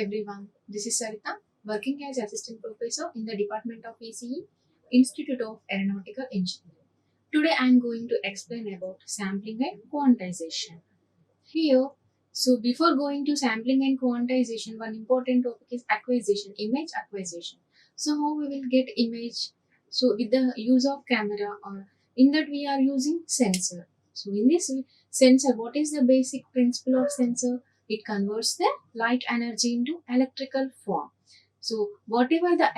everyone, this is Saritha, working as Assistant Professor in the Department of ECE, Institute of Aeronautical Engineering. Today I am going to explain about sampling and quantization. Here, before going to sampling and quantization, one important topic is acquisition, image acquisition. So how we will get image? So with the use of camera, or in that we are using sensor. So in this sensor, what is the basic principle of sensor? It converts the light energy into electrical form. So whatever the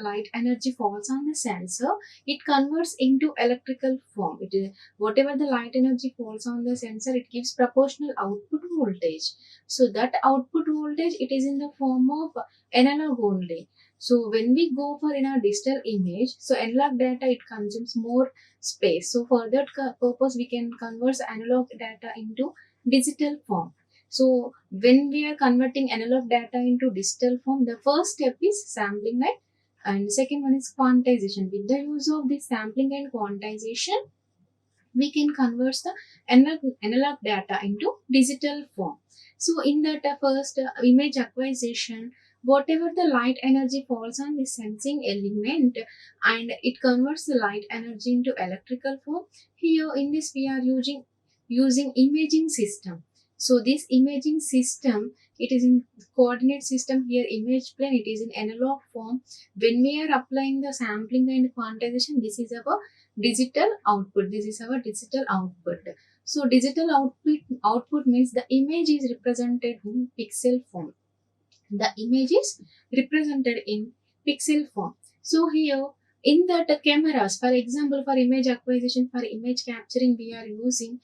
light energy falls on the sensor, it converts into electrical form. It is whatever the light energy falls on the sensor, it gives proportional output voltage. So that output voltage, it is in the form of analog only. So when we go for in our digital image, so analog data, it consumes more space. So for that purpose, we can convert analog data into digital form. So when we are converting analog data into digital form, the first step is sampling and second one is quantization. With the use of this sampling and quantization, we can convert the analog data into digital form. So in that first image acquisition, whatever the light energy falls on the sensing element, and it converts the light energy into electrical form. Here in this we are using imaging system. So this imaging system, it is in coordinate system. Here image plane, it is in analog form. When we are applying the sampling and quantization, this is our digital output. This is our digital output. So digital output means the image is represented in pixel form. The image is represented in pixel form. So here in that cameras, for example, for image acquisition, for image capturing, we are using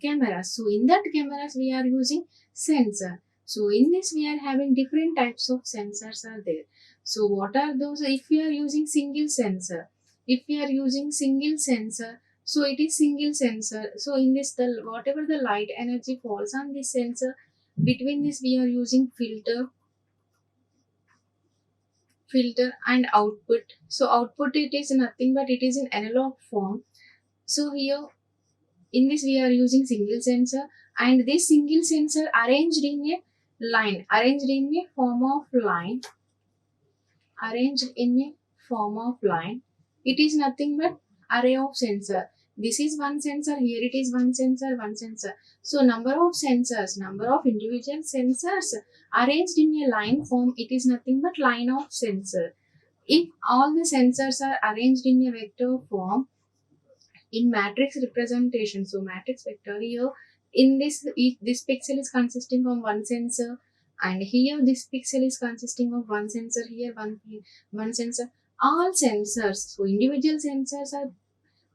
cameras. So in that cameras, we are using sensor. So in this, we are having different types of sensors are there. So what are those? If we are using single sensor, so it is single sensor. So in this, the whatever the light energy falls on this sensor, between this we are using filter and output. So output, it is nothing but it is in analog form. So here in this we are using single sensor, and this single sensor arranged in a line, arranged in a form of line. It is nothing but array of sensor. This is one sensor, here it is one sensor. So number of individual sensors arranged in a line form, it is nothing but line of sensor. If all the sensors are arranged in a vector form in matrix representation, so matrix vector, here in this pixel is consisting of one sensor, and here this pixel is consisting of one sensor, here one sensor. All sensors, so individual sensors are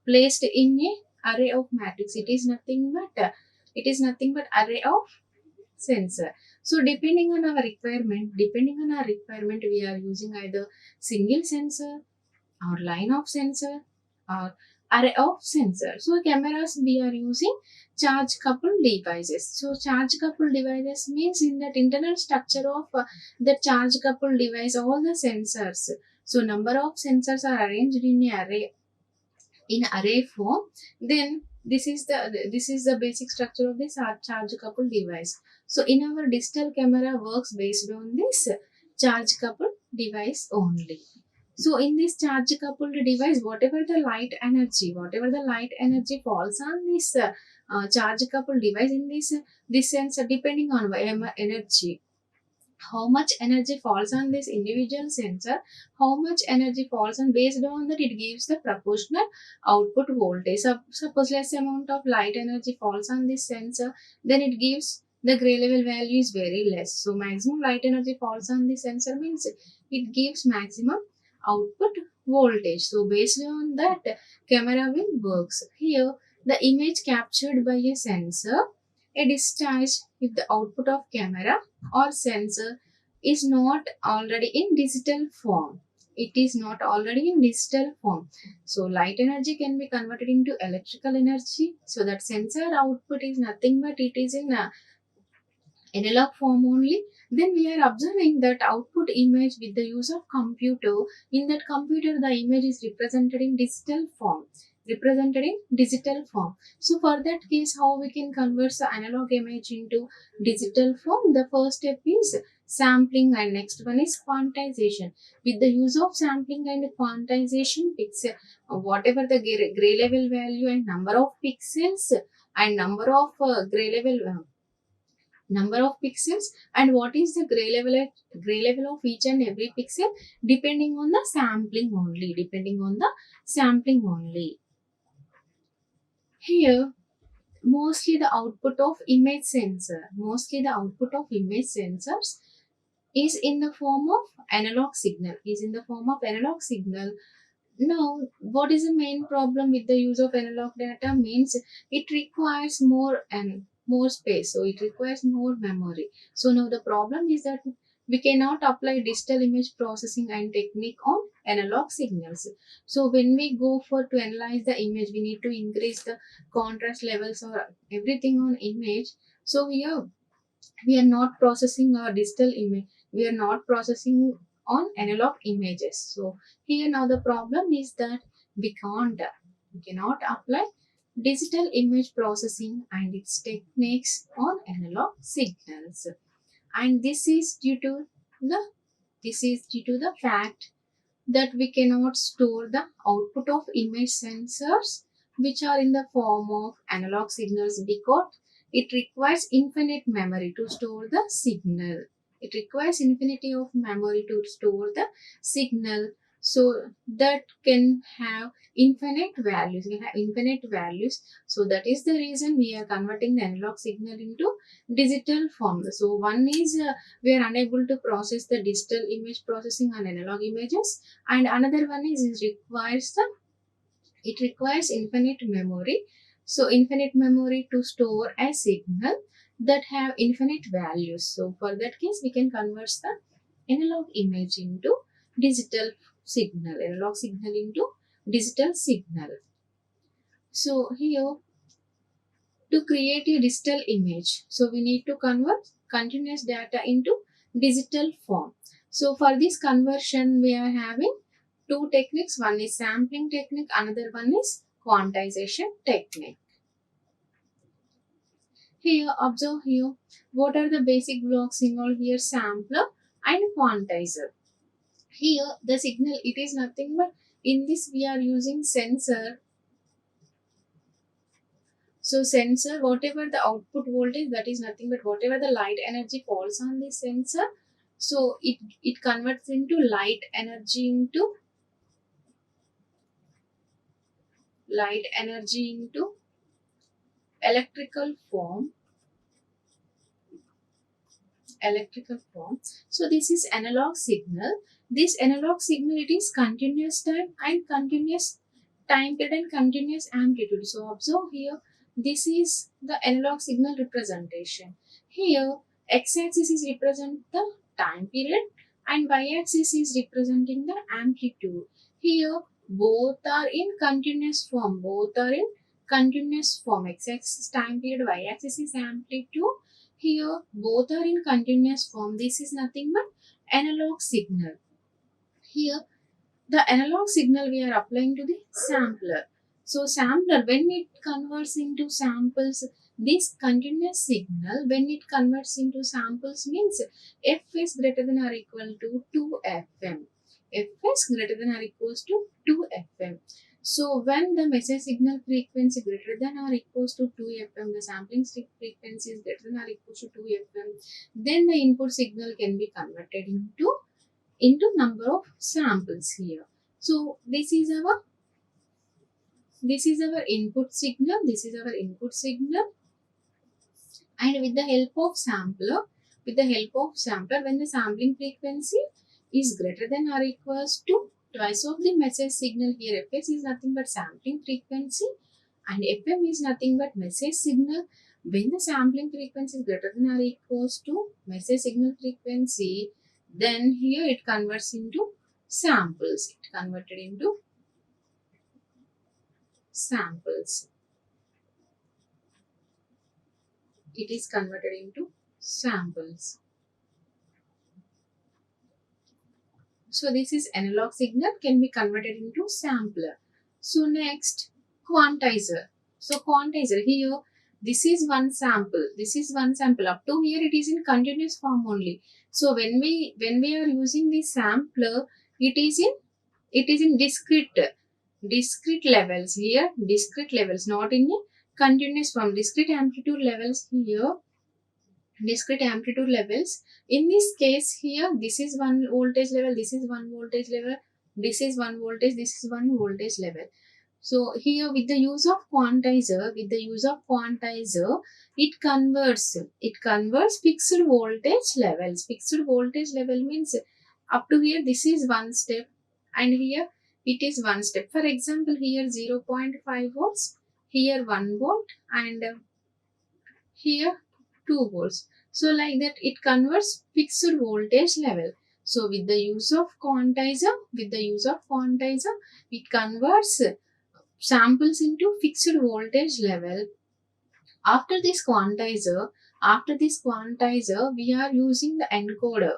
placed in a array of matrix. It is nothing but array of sensor. So depending on our requirement, we are using either single sensor or line of sensor or array of sensor. So cameras, we are using charge coupled devices. So charge coupled devices means in that internal structure of the charge coupled device, all the sensors. So number of sensors are arranged in array form. Then this is the basic structure of this charge coupled device. So in our digital camera works based on this charge coupled device only. So in this charge coupled device, whatever the light energy falls on this charge coupled device in this sensor, depending on energy, how much energy falls on this individual sensor, how much energy falls on, based on that it gives the proportional output voltage. Suppose less amount of light energy falls on this sensor, then it gives the gray level value is very less. So maximum light energy falls on the sensor means it gives maximum output voltage. So based on that, camera will works. Here the image captured by a sensor, a discharge if the output of camera or sensor is not already in digital form. It is not already in digital form. So light energy can be converted into electrical energy. So that sensor output is nothing but it is in analog form only. Then we are observing that output image with the use of computer. In that computer, the image is represented in digital form. represented in digital form. So for that case, how we can convert the analog image into digital form? The first step is sampling and next one is quantization. With the use of sampling and quantization, pixel, whatever the gray level value and number of pixels and number of pixels and what is the gray level of each and every pixel, depending on the sampling only. Here, mostly the output of image sensors is in the form of analog signal. Now, what is the main problem with the use of analog data? Means it requires more space, so it requires more memory. So now the problem is that we cannot apply digital image processing and technique on analog signals. So when we go for to analyze the image, we need to increase the contrast levels or everything on image. So here we are not processing our digital image, we are not processing on analog images. So here now the problem is that we cannot apply digital image processing and its techniques on analog signals, and the this is due to the fact that we cannot store the output of image sensors which are in the form of analog signals because it requires infinite memory to store the signal. It requires infinity of memory to store the signal, so that can have infinite values. So that is the reason we are converting the analog signal into digital form. So one is we are unable to process the digital image processing on analog images, and another one is it requires infinite memory, so infinite memory to store a signal that have infinite values. So for that case we can convert the analog image into analog signal into digital signal. So here, to create a digital image, so we need to convert continuous data into digital form. So for this conversion, we are having two techniques. One is sampling technique, another one is quantization technique. Here, observe here, what are the basic blocks involved here? Sampler and quantizer. Here, the signal, it is nothing but, in this we are using sensor. So sensor, whatever the output voltage, that is nothing but whatever the light energy falls on the sensor, so it converts into light energy into electrical form. So this is analog signal. This analog signal, it is continuous time and continuous time period and continuous amplitude. So observe here, this is the analog signal representation. Here x-axis is represent the time period and y-axis is representing the amplitude. Here both are in continuous form. X-axis time period, y-axis is amplitude. Here both are in continuous form. This is nothing but analog signal. Here the analog signal we are applying to the sampler. So sampler, when it converts into samples, this continuous signal, when it converts into samples, means f is greater than or equal to 2fm. F is greater than or equals to 2fm. So when the message signal frequency greater than or equals to 2fm, the sampling frequency is greater than or equals to 2fm, then the input signal can be converted into number of samples here. So this is our input signal. And with the help of sampler, when the sampling frequency is greater than or equals to twice of the message signal, here fs is nothing but sampling frequency and fm is nothing but message signal. When the sampling frequency is greater than or equals to message signal frequency, then here it converts into samples. It is converted into samples. So this is analog signal can be converted into sampler. So next, quantizer. So quantizer here, this is one sample. This is one sample. Up to here it is in continuous form only. So when we are using the sampler, it is in discrete levels here. Discrete levels, not in a continuous form. Discrete amplitude levels here. Discrete amplitude levels. In this case here, this is one voltage level. This is one voltage level. This is one voltage. This is one voltage level. So here with the use of quantizer, it converts fixed voltage levels. Fixed voltage level means up to here this is one step and here it is one step. For example, here 0.5 volts, here 1 volt and here 2 volts. So like that it converts fixed voltage level. So with the use of quantizer, it converts samples into fixed voltage level. After this quantizer, we are using the encoder.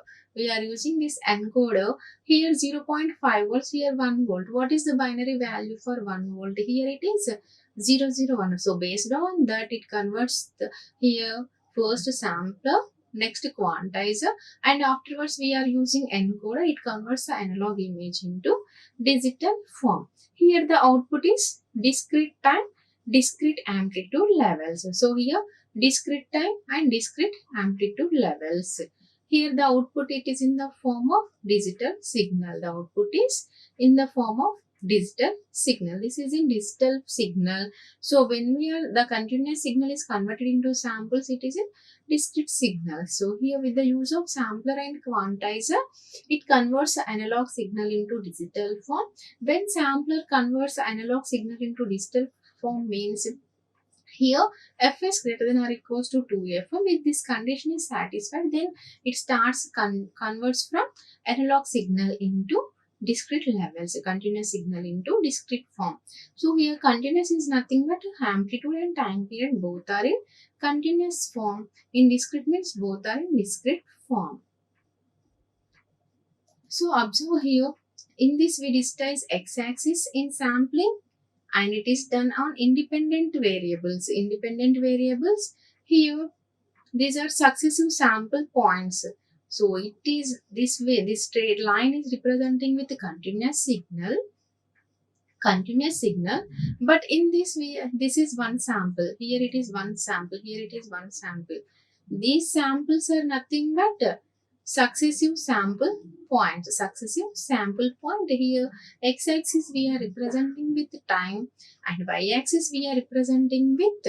Here 0.5 volts, here 1 volt. What is the binary value for 1 volt? Here it is 001. So based on that, it converts here first sampler, next quantizer, and afterwards we are using encoder. It converts the analog image into digital form. Here the output is discrete time, discrete amplitude levels. So here discrete time and discrete amplitude levels. Here the output, it is in the form of digital signal. The output is in the form of digital signal. This is in digital signal. So when the continuous signal is converted into samples, it is in discrete signal. So here with the use of sampler and quantizer, it converts the analog signal into digital form. When sampler converts the analog signal into digital form means here f is greater than or equals to 2f. If this condition is satisfied, then it starts converts from analog signal into discrete levels, continuous signal into discrete form. So here continuous is nothing but amplitude and time period both are in continuous form. In discrete means both are in discrete form. So observe here, in this we digitize x-axis in sampling and it is done on independent variables. Here these are successive sample points. So it is this way, this straight line is representing with a continuous signal, but in this way, this is one sample. Here it is one sample. These samples are nothing but successive sample points. Here x-axis we are representing with time and y-axis we are representing with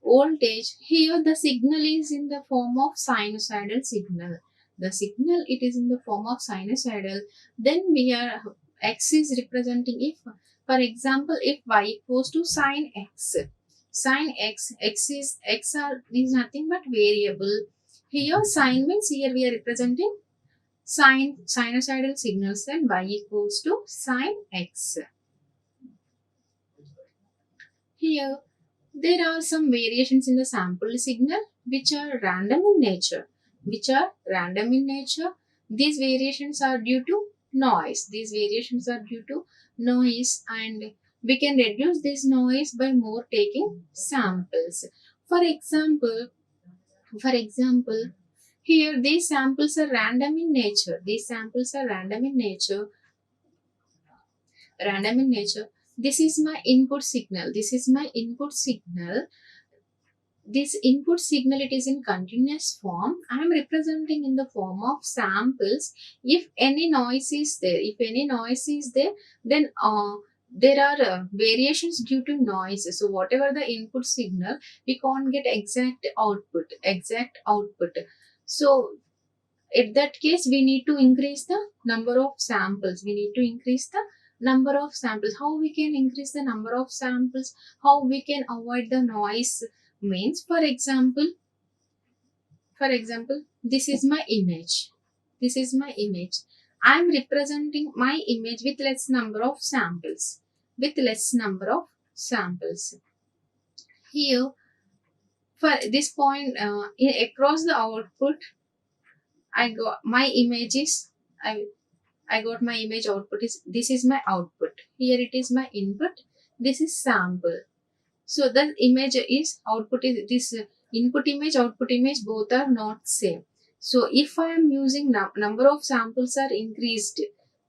voltage. Here the signal is in the form of sinusoidal signal. It is in the form of sinusoidal. Then we are x is representing, if for example if y equals to sine x, is nothing but variable. Here sine means here we are representing sinusoidal signals, then y equals to sine x. Here there are some variations in the sample signal which are random in nature. These variations are due to noise. And we can reduce this noise by more taking samples. For example, here these samples are random in nature. This is my input signal. This input signal, it is in continuous form. I am representing in the form of samples. If any noise is there, then there are variations due to noise. So whatever the input signal, we can't get exact output. So at that case, we need to increase the number of samples. How we can increase the number of samples? How we can avoid the noise? Means, for example, this is my image. I am representing my image with less number of samples. Here, for this point, across the output, I got my image output is, this is my output. Here it is my input. This is sample. So the image is output is this input image, output image, both are not same. So if I am using number of samples are increased,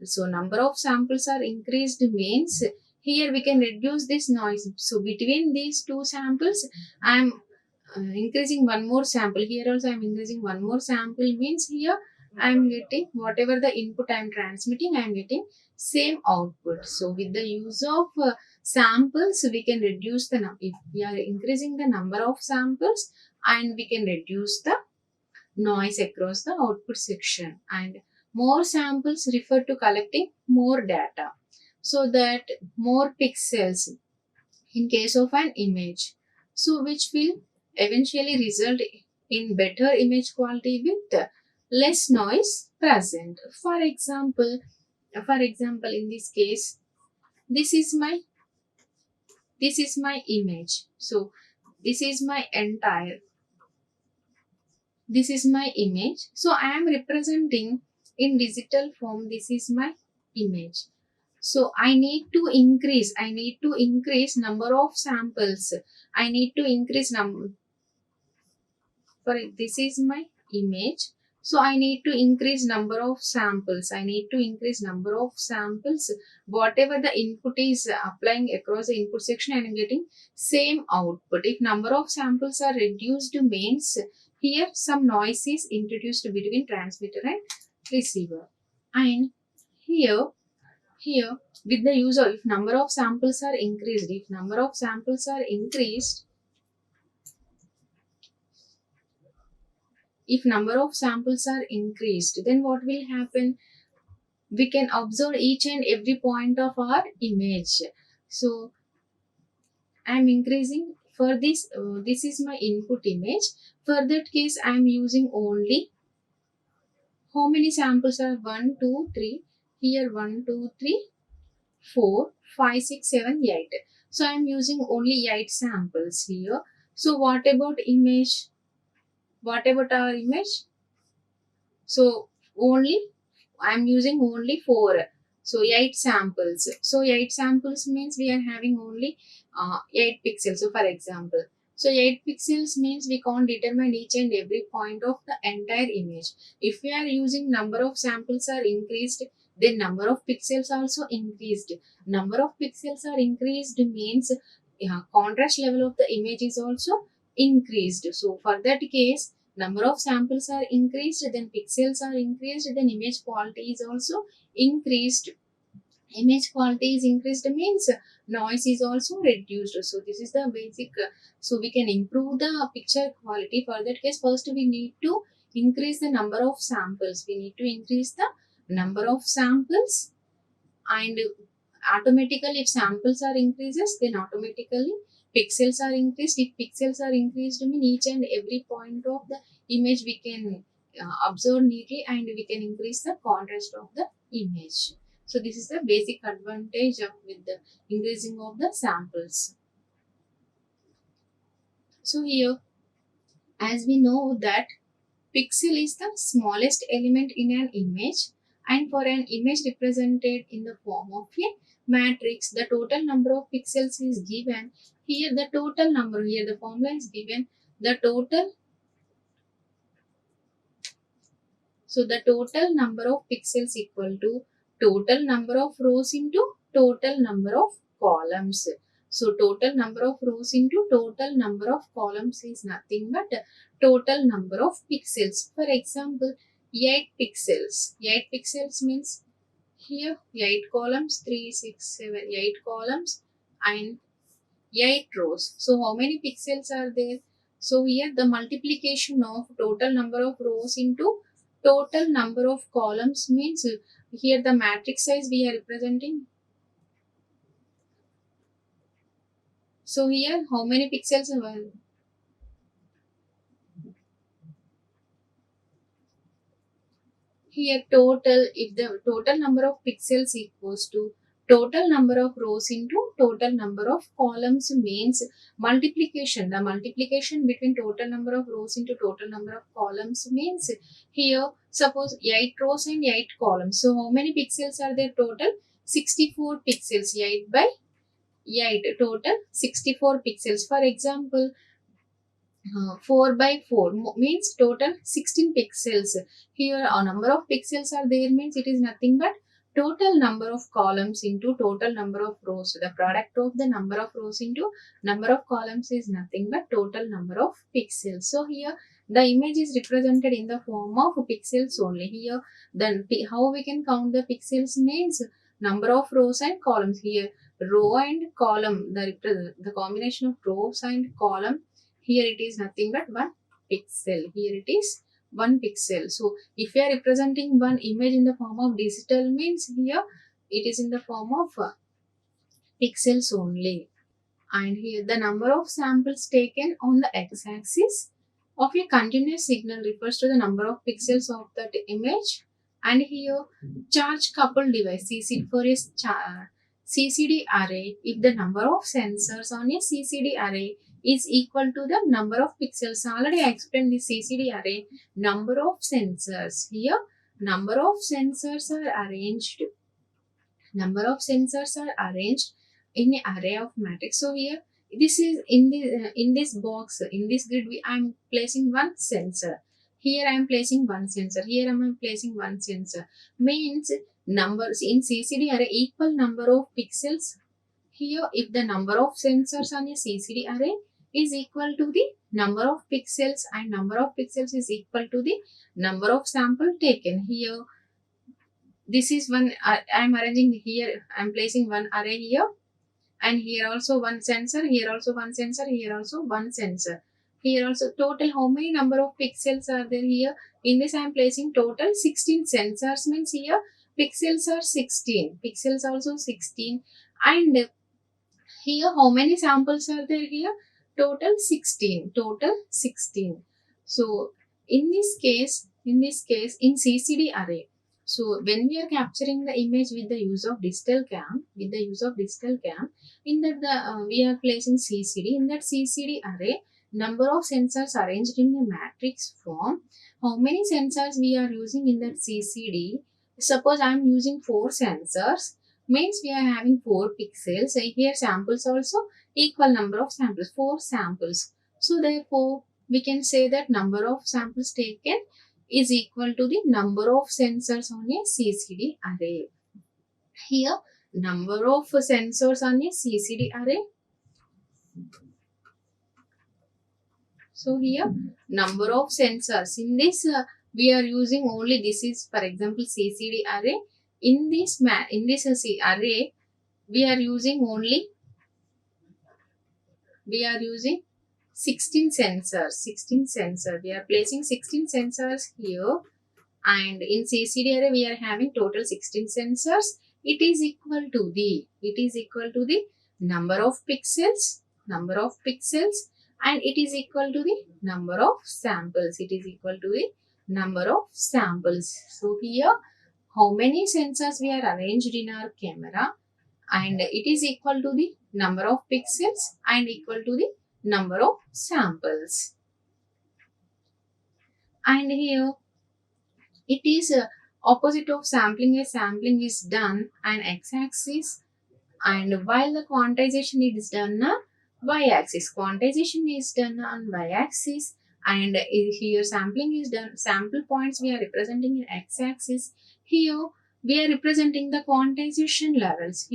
so number of samples are increased means here we can reduce this noise. So between these two samples, I am increasing one more sample. Here also I am increasing one more sample means here I am getting whatever the input I am transmitting, I am getting same output. So with the use of samples, we can reduce the if we are increasing the number of samples, and we can reduce the noise across the output section. And more samples refer to collecting more data, so that more pixels in case of an image, so which will eventually result in better image quality with less noise present. For example, in this case, this is my image. So this is my entire this is my image. So I am representing in digital form. This is my image. So I need to increase number of samples. I need to increase number. For this is my image. So I need to increase number of samples. Whatever the input is applying across the input section, I am getting same output. If number of samples are reduced means here some noise is introduced between transmitter and receiver. And here with the use of, if number of samples are increased, then what will happen? We can observe each and every point of our image. So I am increasing for this. This is my input image. For that case, I am using only, how many samples are 1, 2, 3? Here 1, 2, 3, 4, 5, 6, 7, 8. So I am using only 8 samples here. So what about image? What about our image? So only I'm using only 4. So 8 samples. So 8 samples means we are having only 8 pixels. So for example, so 8 pixels means we can't determine each and every point of the entire image. If we are using number of samples are increased, then number of pixels also increased. Number of pixels are increased means contrast level of the image is also increased. So for that case, number of samples are increased, then pixels are increased, then image quality is also increased. Image quality is increased means noise is also reduced. So this is the basic. So we can improve the picture quality. For that case, first we need to increase the number of samples. And automatically, if samples are increases, then automatically pixels are increased. If pixels are increased, mean each and every point of the image we can observe neatly, and we can increase the contrast of the image. So this is the basic advantage of with the increasing of the samples. So here, as we know that pixel is the smallest element in an image, and for an image represented in the form of a matrix, the total number of pixels is given. Here the formula is given, the total. So the total number of pixels equal to total number of rows into total number of columns. So total number of rows into total number of columns is nothing but total number of pixels. For example, 8 pixels. 8 pixels means here 8 columns, 3, 6, 7, 8 columns and 8 rows. So how many pixels are there? So here the multiplication of total number of rows into total number of columns means here the matrix size we are representing. So here how many pixels are? Here total, if the total number of pixels equals to total number of rows into total number of columns means multiplication. The multiplication between total number of rows into total number of columns means here suppose 8 rows and 8 columns. So how many pixels are there total? 64 pixels. 8 by 8 total 64 pixels. For example, 4 by 4 means total 16 pixels. Here a number of pixels are there means it is nothing but total number of columns into total number of rows. The product of the number of rows into number of columns is nothing but total number of pixels. So here the image is represented in the form of pixels only. Here then how we can count the pixels means number of rows and columns. Here row and column, the combination of rows and column, here it is nothing but 1 pixel. Here it is 1 pixel. So if we are representing one image in the form of digital means here it is in the form of pixels only. And here the number of samples taken on the x-axis of a continuous signal refers to the number of pixels of that image. And here charge coupled device CCD for a CCD array, if the number of sensors on a CCD array is equal to the number of pixels. Already I explained the CCD array, number of sensors. Here number of sensors are arranged. Number of sensors are arranged in an array of matrix. So here this is in this box, in this grid I am placing one sensor. Here I am placing one sensor. Here I am placing one sensor. Means numbers in CCD array equal number of pixels. Here if the number of sensors on a CCD array is equal to the number of pixels and number of pixels is equal to the number of sample taken. Here this is one I am arranging here, I am placing one array here, and here also one sensor, here also one sensor, here also one sensor. Here also total how many number of pixels are there here? In this I am placing total 16 sensors means here pixels are 16. Pixels also 16. And here how many samples are there here? Total 16. Total 16. So in this case in CCD array, so when we are capturing the image with the use of digital cam, in that we are placing CCD. In that CCD array, number of sensors arranged in a matrix form. How many sensors we are using in that CCD? Suppose I am using 4 sensors, means we are having 4 pixels. So here samples also equal number of samples, 4 samples. So therefore we can say that number of samples taken is equal to the number of sensors on a CCD array. Here number of sensors on a CCD array. So here number of sensors in this we are using only, this is for example CCD array. In this array we are using 16 sensors. We are placing 16 sensors here, and in CCD array we are having total 16 sensors. It is equal to the number of pixels, and it is equal to the number of samples. So here how many sensors we are arranged in our camera, and it is equal to the number of pixels and equal to the number of samples. And here it is opposite of sampling. A sampling is done on x-axis, and while the quantization is done on y-axis. And here sampling is done. Sample points we are representing in x-axis. Here we are representing the quantization levels.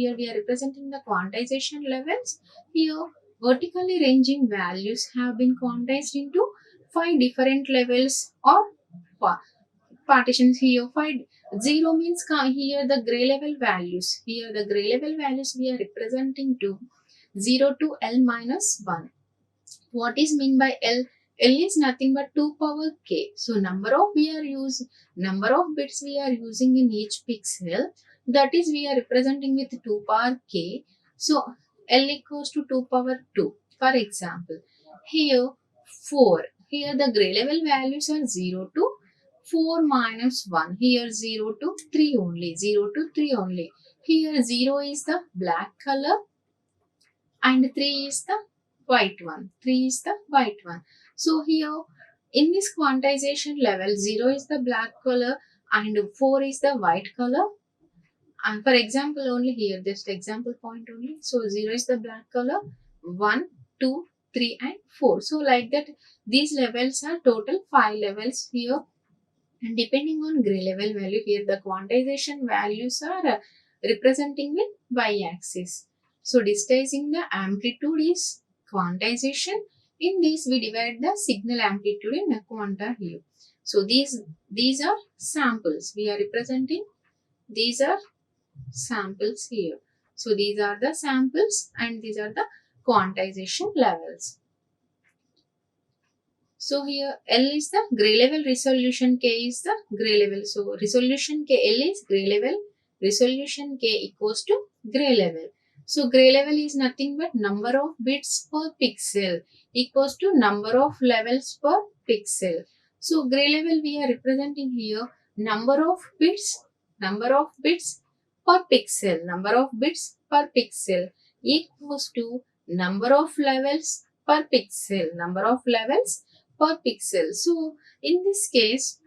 Here vertically ranging values have been quantized into 5 different levels or partitions. Here 0 means here the gray level values. We are representing to 0 to L minus 1. What is mean by L? L is nothing but 2 power k. So number of bits we are using in each pixel, that is we are representing with 2 power k. So L equals to 2 power 2. For example, here 4. Here the gray level values are 0 to 4 minus 1. Here 0 to 3 only. Here 0 is the black color and 3 is the white one. So here in this quantization level, 0 is the black color and 4 is the white color, And for example only here, just example point only. So 0 is the black color, 1, 2, 3 and 4. So like that, these levels are total 5 levels here. And depending on gray level value here, the quantization values are representing with y-axis. So digitizing the amplitude is quantization. In this we divide the signal amplitude in a quanta here. So these are samples we are representing. These are samples here. So these are the samples and these are the quantization levels. So here L is the gray level resolution, K is the gray level. So resolution K, L is gray level, resolution K equals to gray level. So gray level is nothing but number of bits per pixel equals to number of levels per pixel. So gray level we are representing here number of bits per pixel, number of bits per pixel equals to number of levels per pixel, number of levels per pixel. So in this case,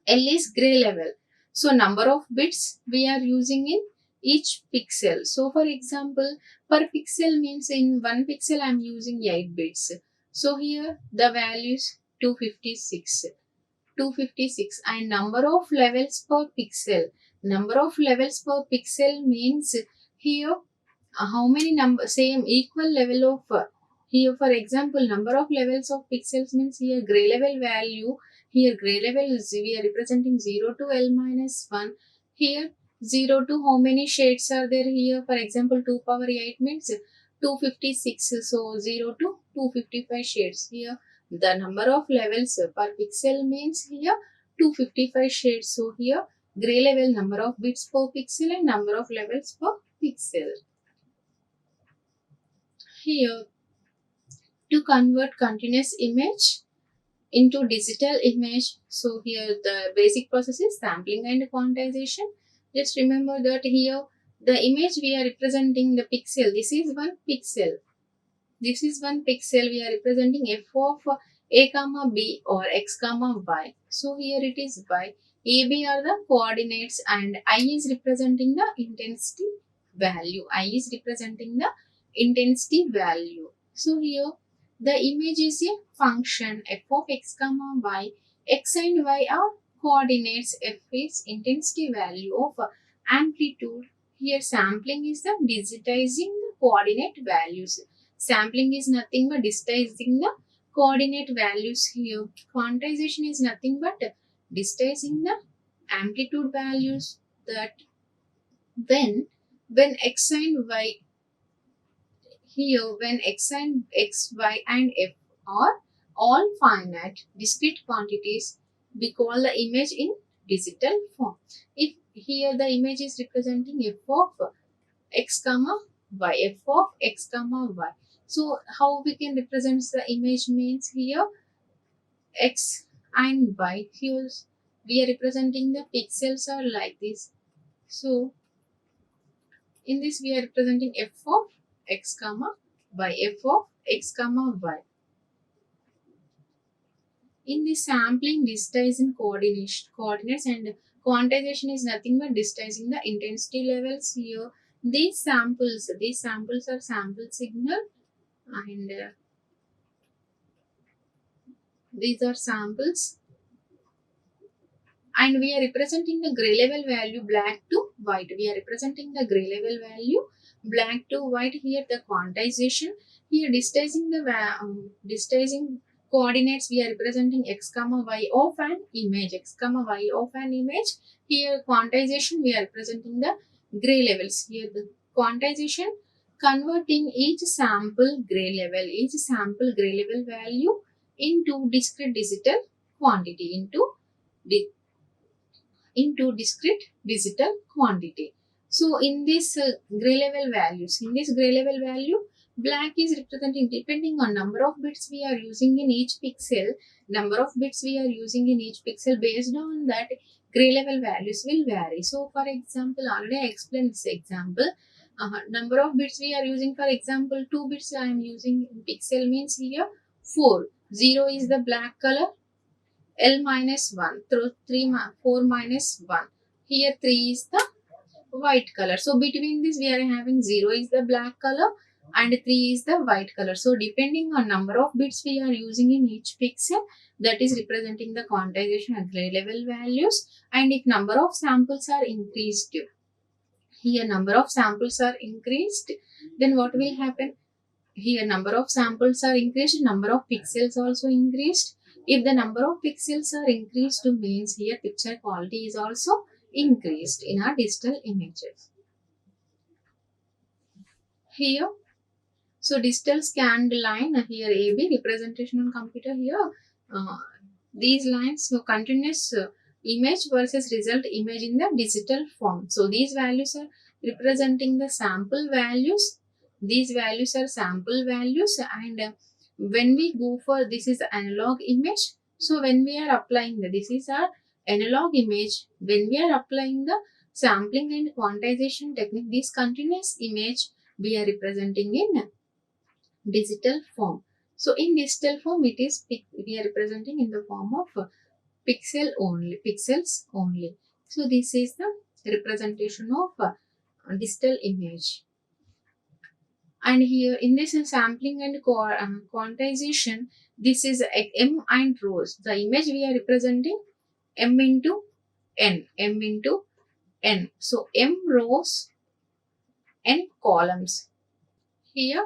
L is gray level. So number of bits we are using in each pixel. So for example, per pixel means in 1 pixel I am using 8 bits. So here the value is 256. 256 and number of levels per pixel. Number of levels per pixel means here how many number same equal level of here for example number of levels of pixels means here gray level value, here gray level is we are representing 0 to L minus 1, here 0 to how many shades are there here, for example 2 power 8 means 256, so 0 to 255 shades. Here the number of levels per pixel means here 255 shades. So here gray level number of bits per pixel and number of levels per pixel. Here, to convert continuous image into digital image, so here the basic process is sampling and quantization. Just remember that here the image we are representing the pixel. This is one pixel. This is one pixel. We are representing f of a comma b or x comma y. So here it is y. A, b are the coordinates and I is representing the intensity value. I is representing the intensity value. So here the image is a function f of x comma y. X and y are coordinates. F is intensity value of amplitude. Here sampling is the digitizing the coordinate values. Sampling is nothing but digitizing the coordinate values here. Quantization is nothing but digitizing the amplitude values, that when x and y here when x, y and f are all finite discrete quantities, we call the image in digital form. If here the image is representing f of x comma y, f of x comma y. So how we can represent the image means here x and y. Here we are representing the pixels are like this. So in this we are representing f of x comma y, f of x comma y. In the sampling, digitizing coordinates and quantization is nothing but digitizing the intensity levels here. These samples are sample signal and these are samples, and we are representing the gray level value black to white. We are representing the gray level value black to white. Here the quantization, here digitizing coordinates we are representing x comma y of an image, x comma y of an image. Here quantization we are representing the gray levels. Here the quantization converting each sample gray level value into discrete digital quantity, into discrete digital quantity. So in this gray level value, black is representing depending on number of bits we are using in each pixel. Based on that, gray level values will vary. So for example, already I explained this example. Number of bits we are using, for example 2 bits I am using in pixel means here 4. 0 is the black color, L minus 1, 4 minus 1. Here 3 is the white color. So between this we are having 0 is the black color and 3 is the white color. So depending on number of bits we are using in each pixel, that is representing the quantization and gray level values. And if number of samples are increased, here number of samples are increased, then what will happen? Here number of samples are increased, number of pixels also increased. If the number of pixels are increased, means here picture quality is also increased in our digital images. Here, so digital scanned line, here AB representation on computer here. These lines, so continuous image versus result image in the digital form. So these values are representing the sample values. These values are sample values, and when we go for this is analog image. So when we are applying this is our analog image. When we are applying the sampling and quantization technique, this continuous image we are representing in digital form. So in digital form, it is we are representing in the form of pixels only. So this is the representation of digital image. And here in this sampling and quantization, this is M and rows. The image we are representing M into N, M into N. So M rows, N columns. Here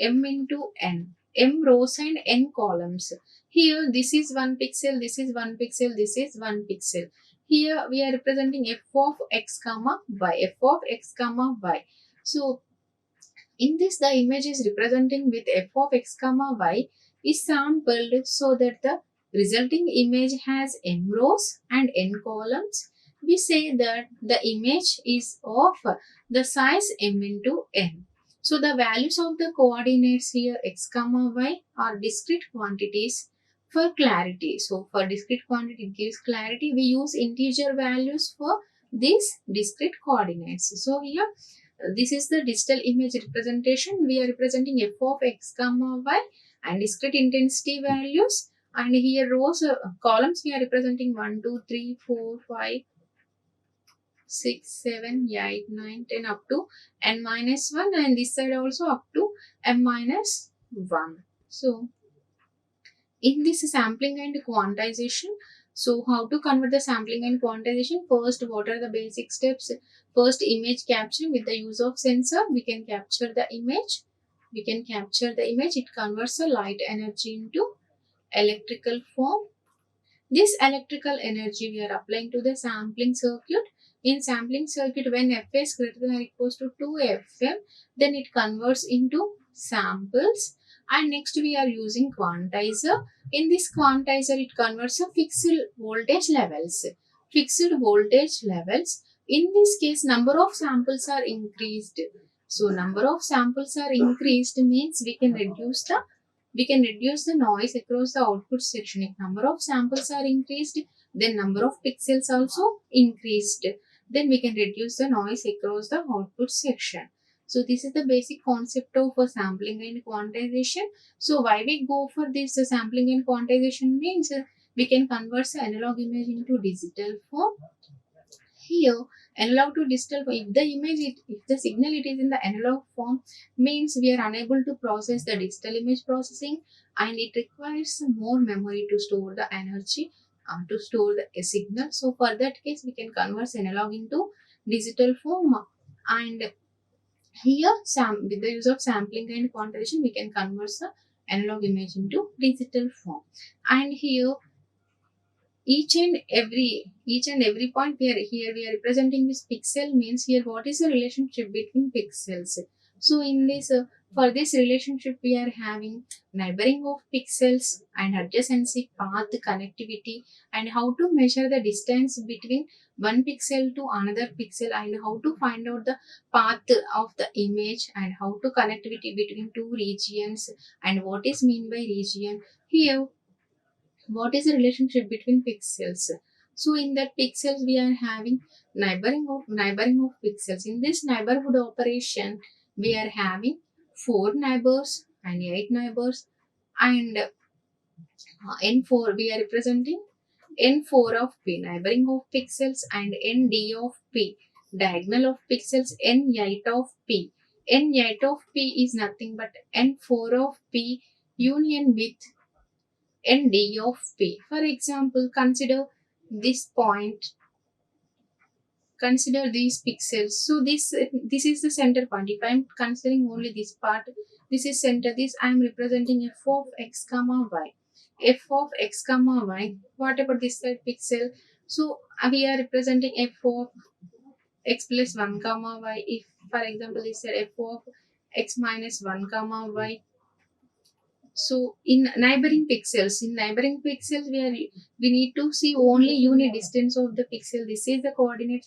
M into N. M rows and N columns. Here this is 1 pixel, this is 1 pixel, this is 1 pixel. Here we are representing f of x comma y, f of x comma y. So in this the image is representing with f of x comma y is sampled so that the resulting image has m rows and n columns. We say that the image is of the size m into n. So the values of the coordinates here x comma y are discrete quantities for clarity. So for discrete quantity it gives clarity. We use integer values for these discrete coordinates. So here this is the digital image representation. We are representing f of x comma y and discrete intensity values. And here rows, columns we are representing 1, 2, 3, 4, 5, 6, 7, 8, 9, 10 up to n minus 1, and this side also up to m minus 1. So in this sampling and quantization, so how to convert the sampling and quantization? First, what are the basic steps? First, image capture with the use of sensor. We can capture the image. It converts the light energy into electrical form. This electrical energy we are applying to the sampling circuit. In sampling circuit, when f is greater than or equals to 2 fm, then it converts into samples. And next we are using quantizer. In this quantizer, it converts a fixed voltage levels. In this case, number of samples are increased. So number of samples are increased means we can reduce the noise across the output section. If number of samples are increased, then number of pixels also increased. Then we can reduce the noise across the output section. So this is the basic concept of sampling and quantization. So why we go for this sampling and quantization means we can convert the analog image into digital form. Here, analog to digital, if the signal it is in the analog form, means we are unable to process the digital image processing, and it requires more memory to store the energy, to store the signal. So for that case, we can convert analog into digital form. And here, with the use of sampling and quantization, we can convert the analog image into digital form. And here, each and every point we are representing this pixel means here what is the relationship between pixels. So in this for this relationship we are having neighboring of pixels and adjacency, path, connectivity, and how to measure the distance between one pixel to another pixel, and how to find out the path of the image, and how to connectivity between two regions, and what is mean by region. Here what is the relationship between pixels? So in that pixels we are having neighboring of pixels. In this neighborhood operation we are having 4 neighbors and 8 neighbors, and in 4 we are representing n4 of p, neighboring of pixels, and nd of p, diagonal of pixels, n8 of p. n8 of p is nothing but n4 of p union with nd of p. For example, this point consider these pixels. So this is the center point. If I'm considering only this part, this is center. This I'm representing f of x comma y. F of x comma y. What about this side pixel? So we are representing f of x plus 1 comma y. If for example this is f of x minus 1 comma y. So in neighboring pixels, we need to see only unit distance of the pixel. This is the coordinate.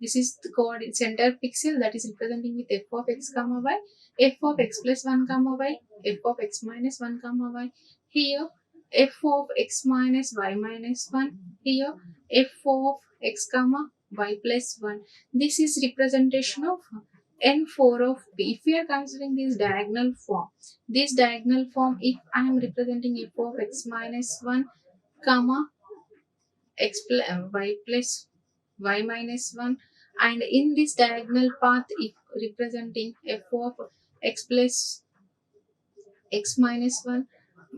This is the coordinate center pixel that is representing with f of x comma y, f of x plus 1 comma y, f of x minus 1 comma y. Here f of x minus y minus 1. Here f of x comma y plus 1. This is representation of n4 of p. If we are considering this diagonal form, if I am representing f of x minus 1 comma y plus y minus 1, and in this diagonal path if representing f of x plus x minus 1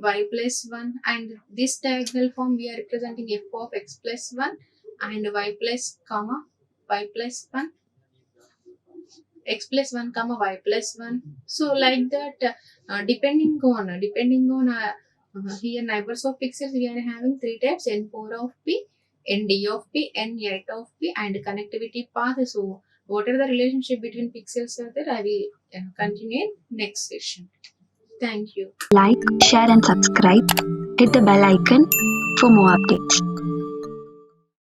y plus 1, and this diagonal form we are representing f of x plus 1 and y plus comma y plus 1, x plus 1 comma y plus 1. So like that, depending on here neighbors of pixels, we are having three types: n4 of p, nd of p, n8 of p, and connectivity path. So what are the relationship between pixels are there? I will continue in next session. Thank you. Like, share and subscribe. Hit the bell icon for more updates.